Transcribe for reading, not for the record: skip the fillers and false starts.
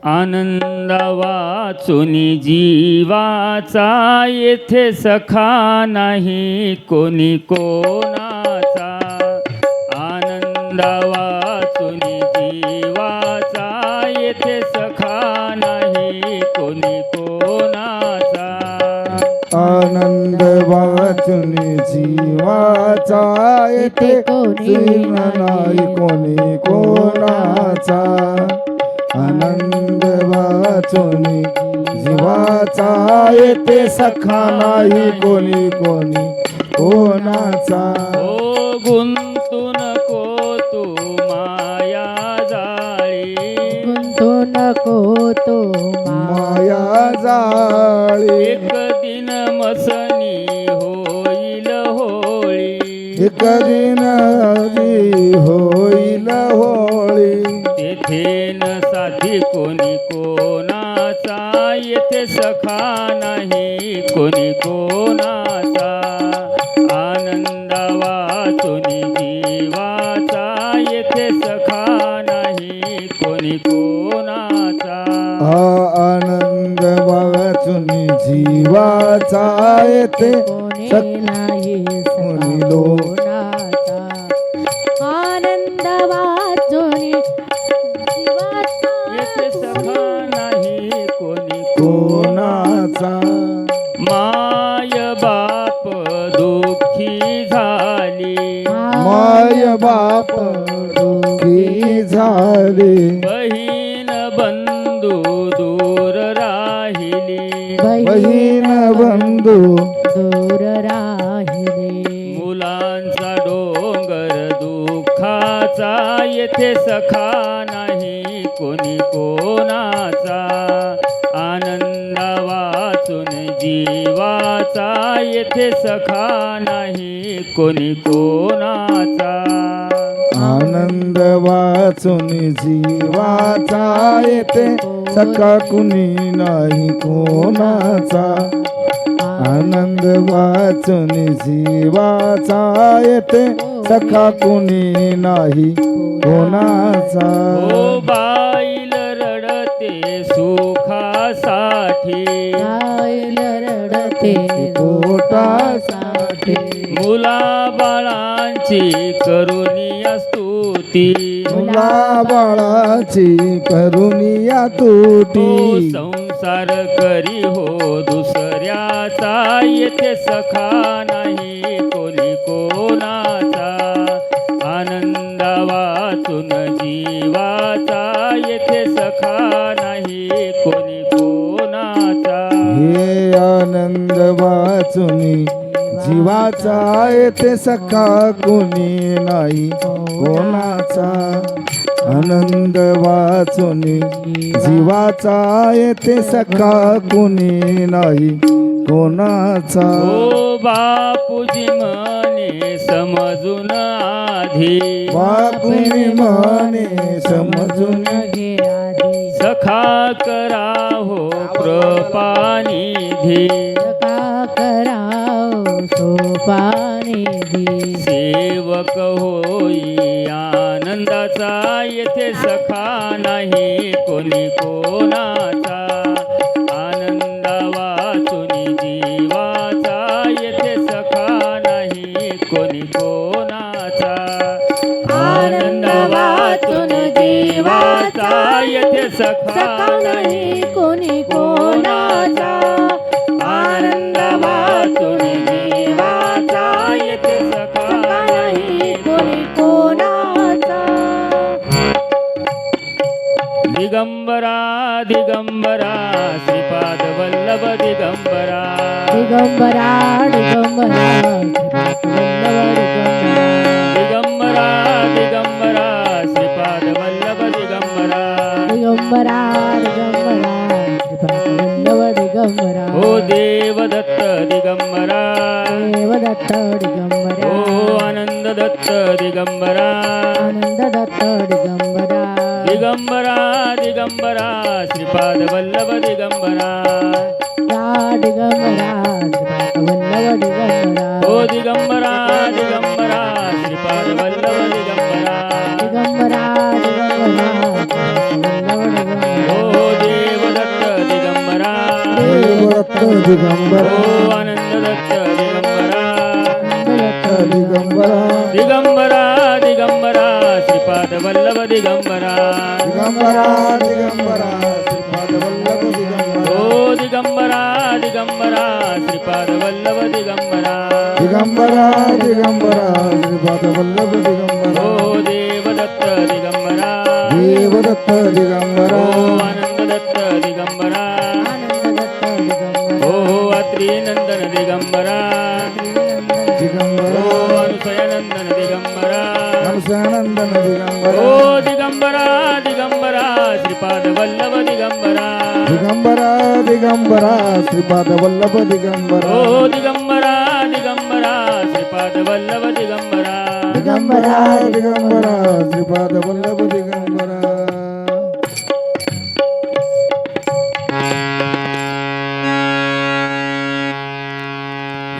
आनंद वाचून जीवाचा येथे सखा नाही कोणी कोणाचा। आनंद वाचून जीवाचा येथे सखा नाही कोणी कोणाचा। आनंद वाचून जीवाचा येथे नाही कोणी कोणाचा। आनंद वाचून जीवाचा येथे सखा नाही कोणी कोणाचा। ओ गुंतू नको तू माया जाळी, गुंतू नको तो माया जाळी। एक दिन मसनी होईल होळी, एक दिन होईल होळी। तेथे न साथी कोणी कोणाचा, येथे सखा नाही कोणी कोणाचा। आनंद वाचून जीवाचा येथे सखा नाही कोणी कोणाचा। आनंद वाचून जीवाचा येथे कोणी नाही कोणी लो कोणाचा। आनंद वाचून जीवाचा येथे सखा नाही कोणी कोणाचा। माय बाप दुःखी झाली, माय बाप दुःखी झाले। बहीण बंधू दूर राहिली, बहीण बंधू दूर राहिले। मुलांचा डोंगर दुःखाचा येथे सखा नाही कोणी कोणाचा। आनंद वाचून जीवाचा येथे सखा नाही कोणी कोणाचा। आनंद वाचून जीवाचा येथे सखा कुणी नाही कोणाचा। आनंद वाचून जीवाचा येथे सखा कुणी नाही कोणाचा। ओ बाईल रडते सुखासाठी, गायल रडते पोटासाठी। मुला बाळांची करुणीय स्तुती, मुला बाळाची करुणिया तो तुटी। संसार करी हो दुसऱ्याचा येथे सखा नाही कोणी कोणाचा। आनंद वाचून जीवाचा येथे सखा नाही कोणी कोणाचा। हे आनंद वाचून जीवाचा येथे सखा कुणी नाही कोणाचा। आनंद वाचून जीवाचा येथे सखा कुणी नाही कोणाचा। ओ बापूजी म्हणे समजून आधी, बापुनी म्हणे समजून घे आधी। सखा करा हो कृपानिधी, सखा कराव सोपानिधी। सेवक होई आनंदाचा येथे सखा नाही कोणी कोणाचा। आनंद वाचून जीवाचा येथे सखा नाही कोणी कोणाचा। आनंद वाचून जीवाचा येथे सखा नाही कोणी कोणाचा। आनंद वाचून जीवाचा येथे सखा नाही कोणी कोणाचा। दिगंबरा दिगंबरा श्रीपाद वल्लभ दिगंबरा, दिगंबरा दिगंबरा दिगंबरा दिगंबरा श्रीपाद वल्लभ दिगंबरा। दिगंबरा दिगंबरा वल्लभ दिगंबरा। ओ देवदत्त दिगंबरा, देवदत्त दिगंबरा। ओ आनंद दत्त दिगंबरा, आनंद दत्त दिगंबरा। दिगंबरा दिगंबरा श्रीपाद वल्लभ दिगंबरा। या दिगंबरा वल्लभ दिगंबरा। ओ दिगंबरा दिगंबरा श्रीपाद वल्लभ दिगंबरा। दिगंबरा दिगंबरा वल्लभ दिगंबरा। ओ दिगंबरा ओ आनंद दत्त दिगंबरा दिगंबरा दिगंबरा दिगंबरा श्रीपाद वल्लभ दिगंबरा दिगंबरा दिगंबरा श्रीपाद वल्लभ दिगंबरा ओ दिगंबरा दिगंबरा श्रीपाद वल्लभ दिगंबरा दिगंबरा दिगंबरा श्रीपाद वल्लभ दिगंबरा ओ देवदत्त दिगंबरा देवदत्त दिगंबरा ओ आनंद दत्त दिगंबरा ओ अत्रीनंदन दिगंबरा दिगंबरा ओ अनुसयानंदन दिगंबरा नमसानंदन दिगंबरा ओ दिगंबरा दिगंबरा श्रीपाद वल्लभ दिगंबरा दिगंबरा दिगंबरा श्रीपाद वल्लभ दिगंबरा ओ दिगंबरा दिगंबरा श्रीपाद वल्लभ दिगंबरा दिगंबरा दिगंबरा श्रीपाद वल्लभ दिगंबरा